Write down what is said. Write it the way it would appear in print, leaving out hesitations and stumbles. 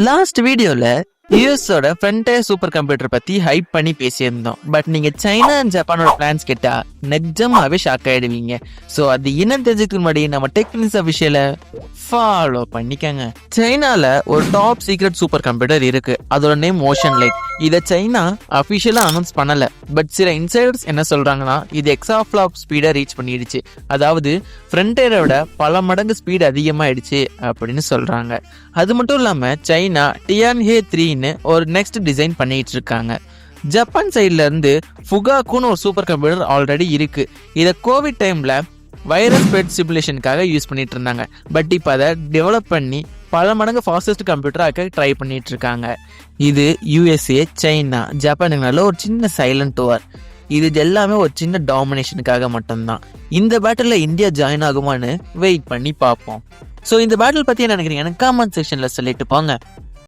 Last வீடியோல யூஎஸோட ஃப்ரண்டே super computer பத்தி hype பண்ணி பேசியிருந்தோம். பட் நீங்க சைனா அண்ட் ஜப்பானோட பிளான்ஸ் கேட்டா நிஜமாவே ஷாக் ஆயிடுவீங்க. ஸோ அது என்ன தெரிஞ்சுக்க முன்னாடி நம்ம டெக் நியூஸ் அஃபிஷியலை ஃபாலோ பண்ணிக்கங்க. சைனால ஒரு டாப் சீக்ரெட் சூப்பர் கம்ப்யூட்டர் இருக்கு. அதோட நேம் ஓஷன் லைட். இதை சைனா அஃபிஷியலா அனௌன்ஸ் பண்ணல. பட் சில இன்சைடர்ஸ் என்ன சொல்றாங்கன்னா இது எக்ஸாஃப்ளாப் ஸ்பீடை ரீச் பண்ணிடுச்சு. அதாவது ஃப்ரண்டேரோட பல மடங்கு ஸ்பீடு அதிகமாயிடுச்சு அப்படின்னு சொல்றாங்க. அது மட்டும் இல்லாம சைனா டியான்ஹே 3ன்னு ஒரு நெக்ஸ்ட் டிசைன் பண்ணிட்டு இருக்காங்க. ஜப்பான் சைட்ல இருந்து ஃபுகாக்குன்னு ஒரு சூப்பர் கம்ப்யூட்டர் ஆல்ரெடி இருக்கு. இதை கோவிட் டைம்ல வைரஸ் ஸ்ப்ரெட் சிமுலேஷனுக்காக யூஸ் பண்ணிட்டு இருந்தாங்க. பட் இப்போ அதை டெவலப் பண்ணி பல மடங்கு ஃபாஸ்டஸ்ட் கம்ப்யூட்டராக ட்ரை பண்ணிட்டு இருக்காங்க. இது யூஎஸ்ஏ, சைனா, ஜப்பானுங்களால ஒரு சின்ன சைலண்ட் வார். இது எல்லாமே ஒரு சின்ன டாமினேஷனுக்காக மட்டும்தான். இந்த பேட்டில் இந்தியா ஜாயின் ஆகுமான்னு வெயிட் பண்ணி பார்ப்போம். ஸோ இந்த பேட்டில் பற்றி என்ன நினைக்கிறீங்க? எனக்கு காமெண்ட் செக்ஷனில் சொல்லிட்டு போங்க.